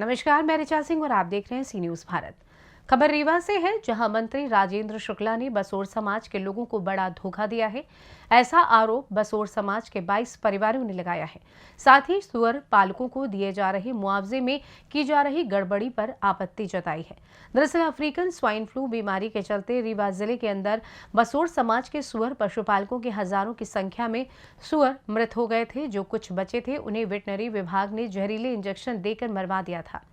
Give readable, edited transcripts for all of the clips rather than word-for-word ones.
नमस्कार, मैं ऋचा सिंह और आप देख रहे हैं सी न्यूज भारत। खबर रीवा से है, जहां मंत्री राजेंद्र शुक्ला ने बसोर समाज के लोगों को बड़ा धोखा दिया है। ऐसा आरोप बसोर समाज के 22 परिवारों ने लगाया है। साथ ही सुअर पालकों को दिए जा रहे मुआवजे में की जा रही गड़बड़ी पर आपत्ति जताई है। दरअसल अफ्रीकन स्वाइन फ्लू बीमारी के चलते रीवा जिले के अंदर बसोर समाज के सुअर पशुपालकों के हजारों की संख्या में सुअर मृत हो गए थे। जो कुछ बचे थे उन्हें वेटनरी विभाग ने जहरीले इंजेक्शन देकर मरवा दिया था।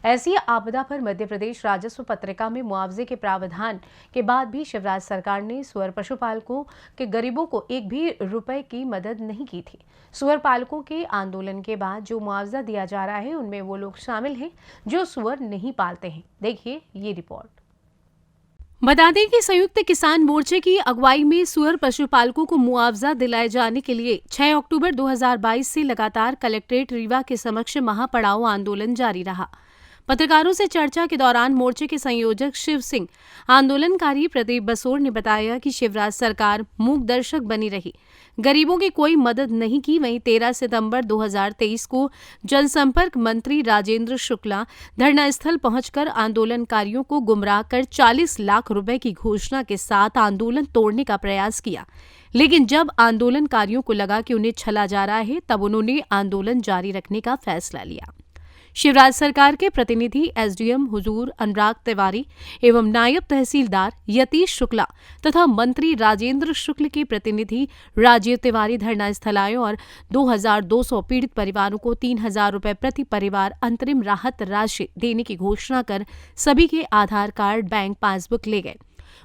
ऐसी आपदा पर मध्य प्रदेश राजस्व पत्रिका में मुआवजे के प्रावधान के बाद भी शिवराज सरकार ने सुअर पशुपालकों के गरीबों को एक भी रुपए की मदद नहीं की थी। सुअर पालकों के आंदोलन के बाद जो मुआवजा दिया जा रहा है उनमें वो लोग शामिल हैं जो सुअर नहीं पालते हैं। देखिए ये रिपोर्ट। बता दें कि संयुक्त किसान मोर्चे की अगुवाई में सुअर पशुपालकों को मुआवजा दिलाए जाने के लिए 6 अक्टूबर 2022 से लगातार कलेक्ट्रेट रीवा के समक्ष महापड़ाव आंदोलन जारी रहा। पत्रकारों से चर्चा के दौरान मोर्चे के संयोजक शिव सिंह, आंदोलनकारी प्रदीप बसोर ने बताया कि शिवराज सरकार मूक दर्शक बनी रही, गरीबों की कोई मदद नहीं की। वहीं 13 सितंबर 2023 को जनसंपर्क मंत्री राजेंद्र शुक्ला धरना स्थल पहुंचकर आंदोलनकारियों को गुमराह कर 40 लाख रुपए की घोषणा के साथ आंदोलन तोड़ने का प्रयास किया। लेकिन जब आंदोलनकारियों को लगा कि उन्हें छला जा रहा है, तब उन्होंने आंदोलन जारी रखने का फैसला लिया। शिवराज सरकार के प्रतिनिधि एसडीएम हुजूर अनुराग तिवारी एवं नायब तहसीलदार यतीश शुक्ला तथा मंत्री राजेंद्र शुक्ल के प्रतिनिधि राजीव तिवारी धरना स्थल आए और 2200 पीड़ित परिवारों को 3000 रुपए प्रति परिवार अंतरिम राहत राशि देने की घोषणा कर सभी के आधार कार्ड, बैंक पासबुक ले गए।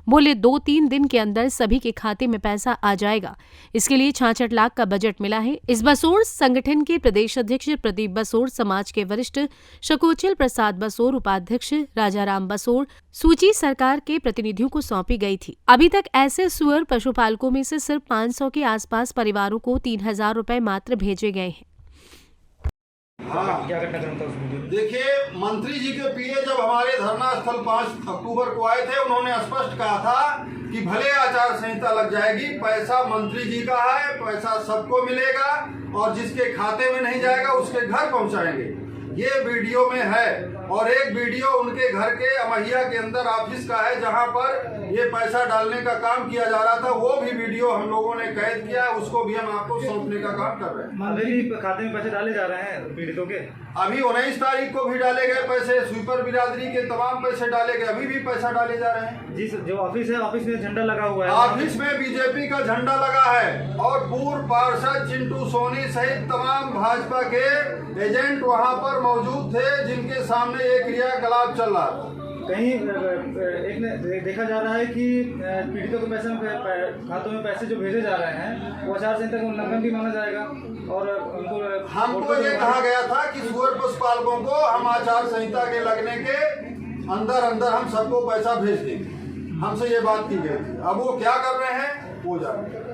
बोले 2-3 दिन के अंदर सभी के खाते में पैसा आ जाएगा। इसके लिए 66 लाख का बजट मिला है। इस बसोर संगठन के प्रदेश अध्यक्ष प्रदीप बसोर, समाज के वरिष्ठ शकोचल प्रसाद बसोर, उपाध्यक्ष राजाराम बसोर सूची सरकार के प्रतिनिधियों को सौंपी गई थी। अभी तक ऐसे सुअर पशुपालकों में से सिर्फ 500 के आसपास परिवारों को 3000 रुपए मात्र भेजे गए हैं। हाँ, क्या घटनाक्रम था उस वीडियो? देखिए, मंत्री जी के पीए जब हमारे धरना स्थल 5 अक्टूबर को आए थे, उन्होंने स्पष्ट कहा था कि भले आचार संहिता लग जाएगी, पैसा मंत्री जी का है, पैसा सबको मिलेगा और जिसके खाते में नहीं जाएगा उसके घर पहुंचाएंगे। ये वीडियो में है और एक वीडियो उनके घर के अमहिया के अंदर ऑफिस का है, जहां पर ये पैसा डालने का काम किया जा रहा था। वो भी वीडियो हम लोगों ने कैद किया, उसको भी हम आपको सौंपने का काम कर रहे हैं। मंत्री खाते में पैसे डाले जा रहे हैं पीड़ितों के। अभी 19 तारीख को भी डाले गए पैसे, स्वीपर बिरादरी के तमाम पैसे डाले गए, अभी भी पैसा डाले जा रहे हैं। जी, जो ऑफिस है, ऑफिस में झंडा लगा हुआ है, ऑफिस में बीजेपी का झंडा लगा है और पूर्व पार्षद चिंटू सोनी सहित तमाम भाजपा के एजेंट वहां पर मौजूद थे, जिनके सामने एक क्रियाकलाप चल रहा था। कहीं एक ने देखा जा रहा है कि पीड़ितों के पैसे खातों में पैसे जो भेजे जा रहे हैं वो आचार संहिता का उल्लंघन भी माना जाएगा और हमको ये कहा गया था कि सुअर पशुपालकों को हम आचार संहिता के लगने के अंदर हम सबको पैसा भेज देंगे। हमसे ये बात की गई थी। अब वो क्या कर रहे हैं वो जाने।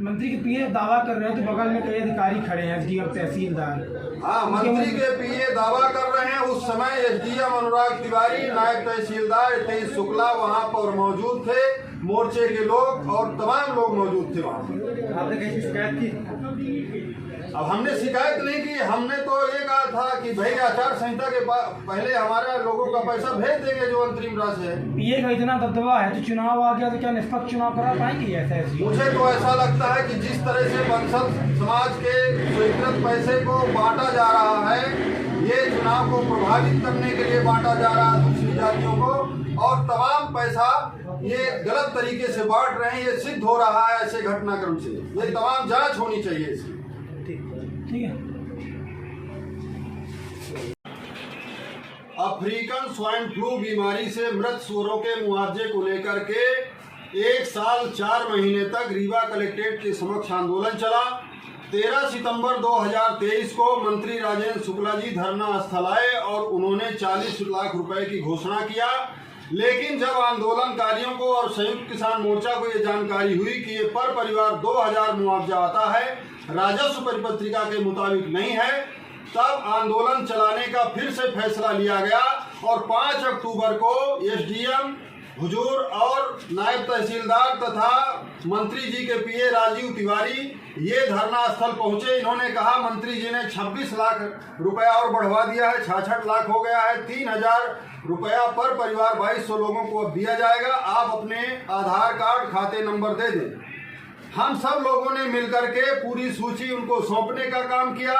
मंत्री के पीए दावा कर रहे हैं तो बगल में कई अधिकारी खड़े हैं, एसडीएम, तहसीलदार। हाँ, मंत्री के पीए दावा कर रहे हैं। उस समय एसडीएम अनुराग तिवारी, नायब तहसीलदार यतीश शुक्ला वहाँ पर मौजूद थे, मोर्चे के लोग और तमाम लोग मौजूद थे वहाँ। आपने कैसी शिकायत की? अब हमने शिकायत नहीं की, हमने तो ये कहा था कि भाई आचार संहिता के पहले हमारे लोगों का पैसा भेज देंगे जो अंतरिम राशि है। पीए का इतना दबदबा है तो चुनाव आ गया तो क्या निष्पक्ष चुनाव करा पाएंगे? ऐसा मुझे तो ऐसा लगता है कि जिस तरह से बंसल समाज के स्वीकृत पैसे को बांटा जा रहा है, ये चुनाव को प्रभावित करने के लिए बांटा जा रहा है दूसरी जातियों को, और तमाम पैसा ये गलत तरीके से बांट रहे हैं। ये सिद्ध हो रहा है ऐसे घटनाक्रम से। ये तमाम जांच होनी चाहिए इसकी। ठीक है। अफ्रीकन स्वाइन फ्लू बीमारी से मृत सुअरों के मुआवजे को लेकर के 1 साल 4 महीने तक रीवा कलेक्ट्रेट के समक्ष आंदोलन चला। 13 सितंबर 2023 को मंत्री राजेंद्र शुक्ला जी धरना स्थल आए और उन्होंने 40 लाख रुपए की घोषणा किया। लेकिन जब आंदोलनकारियों को और संयुक्त किसान मोर्चा को ये जानकारी हुई कि ये पर परिवार 2000 मुआवजा आता है, राजस्व परिपत्रिका के मुताबिक नहीं है, तब आंदोलन चलाने का फिर से फैसला लिया गया और 5 अक्टूबर को एसडीएम, हुजूर और नायब तहसीलदार तथा मंत्री जी के पीए राजीव तिवारी ये धरना स्थल पहुंचे। इन्होंने कहा मंत्री जी ने 26 लाख रुपया और बढ़वा दिया है, 66 लाख हो गया है। 3000 रुपया पर परिवार 2200 लोगों को अब दिया जाएगा। आप अपने आधार कार्ड खाते नंबर दे दें। हम सब लोगों ने मिलकर के पूरी सूची उनको सौंपने का काम किया,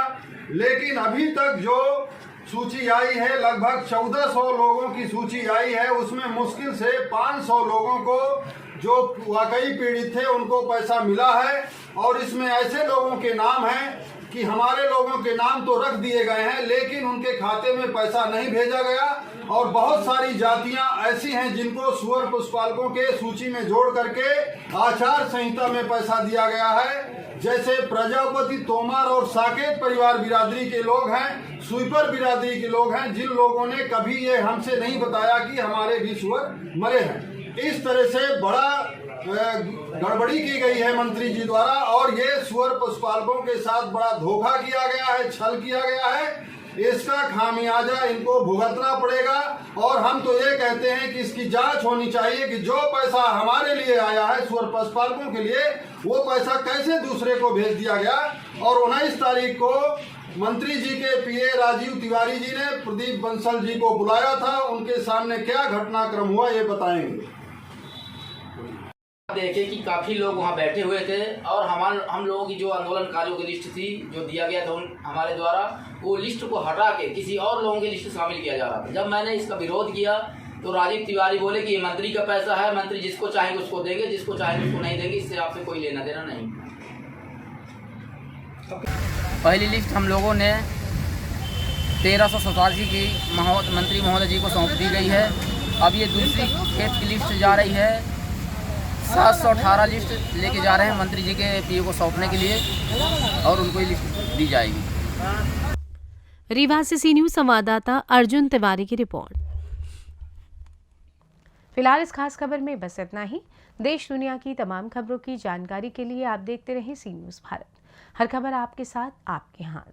लेकिन अभी तक जो सूची आई है लगभग 1400 लोगों की सूची आई है। उसमें मुश्किल से 500 लोगों को जो वाकई पीड़ित थे उनको पैसा मिला है। और इसमें ऐसे लोगों के नाम हैं कि हमारे लोगों के नाम तो रख दिए गए हैं लेकिन उनके खाते में पैसा नहीं भेजा गया। और बहुत सारी जातियां ऐसी हैं जिनको सुअर पशुपालकों के सूची में जोड़ करके आचार संहिता में पैसा दिया गया है। जैसे प्रजापति, तोमर और साकेत परिवार बिरादरी के लोग हैं, स्वीपर बिरादरी के लोग हैं, जिन लोगों ने कभी ये हमसे नहीं बताया कि हमारे भी सुअर मरे हैं। इस तरह से बड़ा गड़बड़ी की गई है मंत्री जी द्वारा और ये सुअर पशुपालकों के साथ बड़ा धोखा किया गया है, छल किया गया है। इसका खामियाजा इनको भुगतना पड़ेगा। और हम तो ये कहते हैं कि इसकी जांच होनी चाहिए कि जो पैसा हमारे लिए आया है सुअर पशुपालकों के लिए, वो पैसा कैसे दूसरे को भेज दिया गया। और 19 तारीख को मंत्री जी के पीए राजीव तिवारी जी ने प्रदीप बंसल जी को बुलाया था। उनके सामने क्या घटनाक्रम हुआ ये बताएंगे। देखे कि काफ़ी लोग वहाँ बैठे हुए थे और हम लोगों की जो आंदोलनकारियों की लिस्ट थी जो दिया गया था हमारे द्वारा, वो लिस्ट को हटा के किसी और लोगों की लिस्ट शामिल किया जा रहा था। जब मैंने इसका विरोध किया तो राजीव तिवारी बोले कि ये मंत्री का पैसा है, मंत्री जिसको चाहेंगे उसको देंगे, जिसको चाहेंगे उसको नहीं देंगे, इससे आपसे कोई लेना देना नहीं। पहली लिस्ट हम लोगों ने 1387 की मंत्री महोदय जी को सौंप दी गई है। अब ये दूसरी खेत की लिस्ट जा रही है। 718 लिस्ट लेके जा रहे हैं मंत्री जी के पीए को सौंपने के लिए और उनको ये लिस्ट दी जाएगी। रीवा से सी न्यूज़ संवाददाता अर्जुन तिवारी की रिपोर्ट। फिलहाल इस खास खबर में बस इतना ही। देश दुनिया की तमाम खबरों की जानकारी के लिए आप देखते रहें सी न्यूज़ भारत। हर खबर आपके साथ, आपके हाथ।